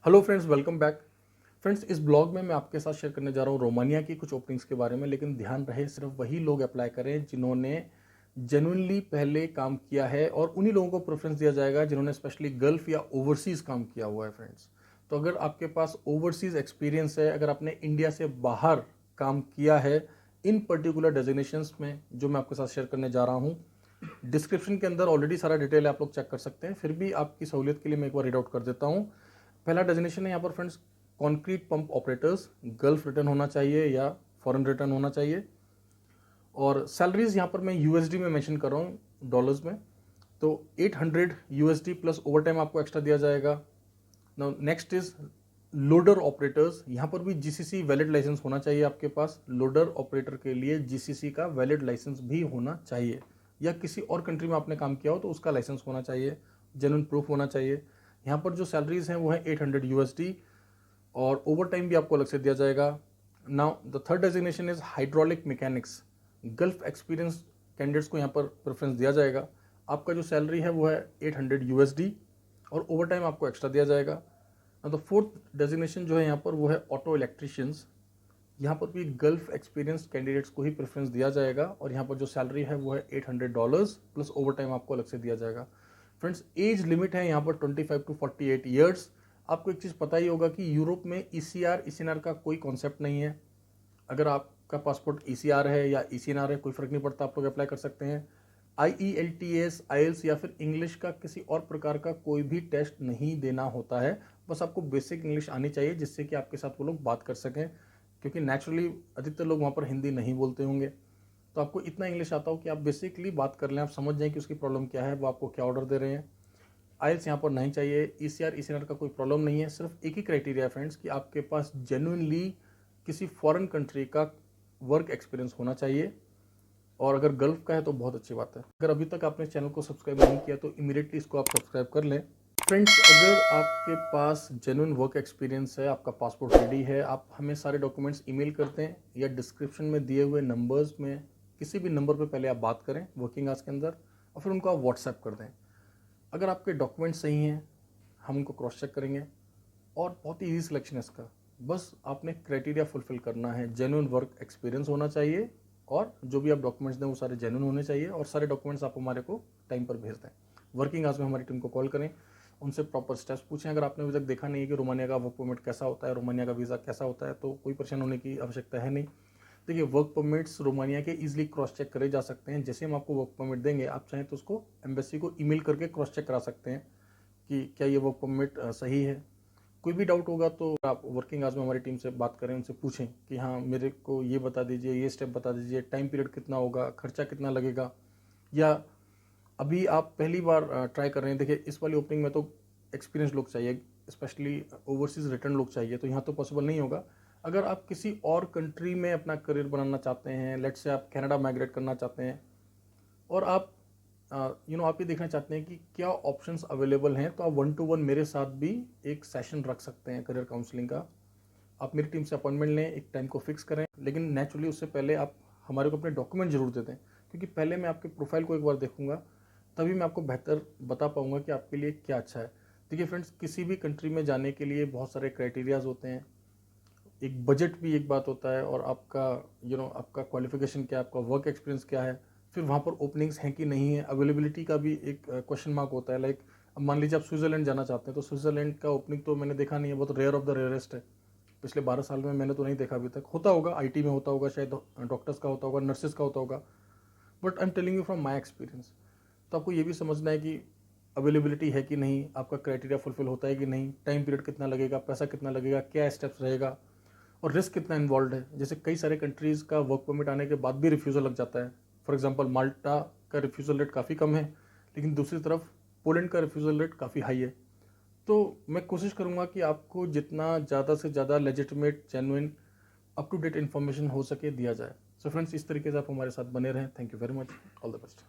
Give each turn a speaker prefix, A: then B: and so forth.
A: Hello friends, welcome back. Friends, इस blog में मैं आपके साथ शेयर करने जा रहा हूँ रोमानिया की कुछ ओपनिंग्स के बारे में, लेकिन ध्यान रहे सिर्फ वही लोग अप्लाई करें जिन्होंने जेन्युइनली पहले काम किया है, और उन्हीं लोगों को प्रेफरेंस दिया जाएगा जिन्होंने स्पेशली गल्फ या ओवरसीज़ काम किया हुआ है। फ्रेंड्स, तो अगर आपके पास ओवरसीज़ एक्सपीरियंस है, अगर आपने इंडिया से बाहर काम किया है इन पर्टिकुलर डेजिग्नेशंस में जो मैं आपके साथ शेयर करने जा रहा हूँ, डिस्क्रिप्शन के अंदर ऑलरेडी सारा डिटेल आप लोग चेक कर सकते हैं। फिर भी आपकी सहूलियत के लिए मैं एक बार रीड आउट कर देता हूँ। पहला डेजिग्नेशन है यहाँ पर friends, concrete pump operators. Gulf return होना चाहिए या फॉरेन रिटर्न होना चाहिए। और सैलरीज यहाँ पर मैं यूएसडी में मेंशन कर रहा हूँ, डॉलर्स में। तो 800 यूएसडी प्लस ओवर टाइम आपको एक्स्ट्रा दिया जाएगा। Now next is loader operators. यहाँ पर भी जीसीसी वैलिड लाइसेंस होना चाहिए आपके पास। लोडर ऑपरेटर के लिए जीसीसी का वैलिड लाइसेंस भी होना चाहिए, या किसी और कंट्री में आपने काम किया हो तो उसका लाइसेंस होना चाहिए, जेन्युइन प्रूफ होना चाहिए। यहाँ पर जो सैलरीज हैं वो है 800 यूएसडी, और ओवर टाइम भी आपको अलग से दिया जाएगा। Now the third designation is hydraulic mechanics. Gulf experience candidates को यहाँ पर प्रेफरेंस दिया जाएगा। आपका जो सैलरी है वो है 800 यूएसडी, और ओवर टाइम आपको एक्स्ट्रा दिया जाएगा। द फोर्थ डेजिग्नेशन जो है यहाँ पर वो है ऑटो इलेक्ट्रिशियंस। यहाँ पर भी गल्फ एक्सपीरियंस कैंडिडेट्स को ही प्रेफरेंस दिया जाएगा, और यहाँ पर जो सैलरी है वो है $800 प्लस ओवर टाइम आपको अलग से दिया जाएगा। फ्रेंड्स, एज लिमिट है यहाँ पर 25 to 48 ईयर्स। आपको एक चीज़ पता ही होगा कि यूरोप में ईसीआर का कोई कॉन्सेप्ट नहीं है। अगर आपका पासपोर्ट ईसीआर है या ईसीएनआर है, कोई फ़र्क नहीं पड़ता, आप लोग अप्लाई कर सकते हैं। IELTS, आईएल्स या फिर इंग्लिश का किसी और प्रकार का कोई भी टेस्ट नहीं देना होता है। बस आपको बेसिक इंग्लिश आनी चाहिए, जिससे कि आपके साथ वो लोग बात कर सकें, क्योंकि नेचुरली अधिकतर लोग वहाँ पर हिंदी नहीं बोलते होंगे। तो आपको इतना इंग्लिश आता हो कि आप बेसिकली बात कर लें, आप समझ जाएं कि उसकी प्रॉब्लम क्या है, वो आपको क्या ऑर्डर दे रहे हैं। आइल्स यहाँ पर नहीं चाहिए। ईसीआर का कोई प्रॉब्लम नहीं है। सिर्फ एक ही क्राइटेरिया फ्रेंड्स, कि आपके पास जेन्युइनली किसी फॉरेन कंट्री का वर्क एक्सपीरियंस होना चाहिए, और अगर गल्फ का है तो बहुत अच्छी बात है। अगर अभी तक आपने चैनल को सब्सक्राइब नहीं किया तो इमीडिएटली इसको आप सब्सक्राइब कर लें। फ्रेंड्स, अगर आपके पास जेन्युइन वर्क एक्सपीरियंस है, आपका पासपोर्ट रेडी है, आप हमें सारे डॉक्यूमेंट्स ईमेल करते हैं, या डिस्क्रिप्शन में दिए हुए नंबर्स में किसी भी नंबर पे पहले आप बात करें वर्किंग आवर्स के अंदर, और फिर उनको आप व्हाट्सएप कर दें। अगर आपके डॉक्यूमेंट्स सही हैं, हम उनको क्रॉस चेक करेंगे, और बहुत ही ईजी सिलेक्शन है इसका। बस आपने क्राइटेरिया फुलफिल करना है, जेन्युइन वर्क एक्सपीरियंस होना चाहिए, और जो भी आप डॉक्यूमेंट्स दें वो सारे जेन्युइन होने चाहिए, और सारे डॉक्यूमेंट्स आप हमारे को टाइम पर भेज दें। वर्किंग आवर्स में हमारी टीम को कॉल करें, उनसे प्रॉपर स्टेप्स पूछें। अगर आपने अभी तक देखा नहीं है कि रोमानिया का वर्क परमिट कैसा होता है, रोमानिया का वीज़ा कैसा होता है, तो कोई परेशान होने की आवश्यकता है नहीं। देखिए, वर्क परमिट्स रोमानिया के इजीली क्रॉस चेक करे जा सकते हैं। जैसे हम आपको वर्क परमिट देंगे, आप चाहें तो उसको एम्बेसी को ईमेल करके क्रॉस चेक करा सकते हैं कि क्या ये वर्क परमिट सही है। कोई भी डाउट होगा तो आप वर्किंग आवर्स में हमारी टीम से बात करें, उनसे पूछें कि हाँ, मेरे को ये बता दीजिए, ये स्टेप बता दीजिए, टाइम पीरियड कितना होगा, खर्चा कितना लगेगा, या अभी आप पहली बार ट्राई कर रहे हैं। देखिए, इस वाली ओपनिंग में तो एक्सपीरियंस लोग चाहिए, स्पेशली ओवरसीज़ रिटर्न लोग चाहिए, तो यहाँ तो पॉसिबल नहीं होगा। अगर आप किसी और कंट्री में अपना करियर बनाना चाहते हैं, लेट्स से आप कनाडा माइग्रेट करना चाहते हैं, और आप आप ये देखना चाहते हैं कि क्या ऑप्शंस अवेलेबल हैं, तो आप 1-to-1 मेरे साथ भी एक सेशन रख सकते हैं करियर काउंसलिंग का। आप मेरी टीम से अपॉइंटमेंट लें, एक टाइम को फिक्स करें, लेकिन नेचुरली उससे पहले आप हमारे को अपने डॉक्यूमेंट जरूर दे दें, क्योंकि पहले मैं आपके प्रोफाइल को एक बार देखूंगा, तभी मैं आपको बेहतर बता पाऊंगा कि आपके लिए क्या अच्छा है। देखिए फ्रेंड्स, किसी भी कंट्री में जाने के लिए बहुत सारे क्राइटेरियाज होते हैं। एक बजट भी एक बात होता है, और आपका आपका क्वालिफिकेशन क्या है, आपका वर्क एक्सपीरियंस क्या है, फिर वहाँ पर ओपनिंग्स हैं कि नहीं है, अवेलेबिलिटी का भी एक क्वेश्चन मार्क होता है। लाइक अब मान लीजिए आप स्विट्ज़रलैंड जाना चाहते हैं, तो स्विट्ज़रलैंड का ओपनिंग तो मैंने देखा नहीं है, बहुत रेयर ऑफ द रेयरेस्ट है। पिछले 12 साल में मैंने तो नहीं देखा अभी तक। होता होगा, आईटी में होता होगा, शायद डॉक्टर्स का होता होगा, नर्सेज का होता होगा, but I am telling you from my experience. तो आपको ये भी समझना है कि अवेलेबिलिटी है कि नहीं, आपका क्राइटेरिया फुलफिल होता है कि नहीं, टाइम पीरियड कितना लगेगा, पैसा कितना लगेगा, क्या स्टेप्स रहेगा, और रिस्क कितना इन्वॉल्व है। जैसे कई सारे कंट्रीज़ का वर्क परमिट आने के बाद भी रिफ्यूज़ल लग जाता है। फॉर एग्जांपल, माल्टा का रिफ्यूज़ल रेट काफ़ी कम है, लेकिन दूसरी तरफ पोलैंड का रिफ्यूज़ल रेट काफ़ी हाई है। तो मैं कोशिश करूँगा कि आपको जितना ज़्यादा से ज़्यादा legitimate, genuine, up to date information हो सके दिया जाए। सो फ्रेंड्स, इस तरीके से आप हमारे साथ बने रहें। Thank you very much, all the best.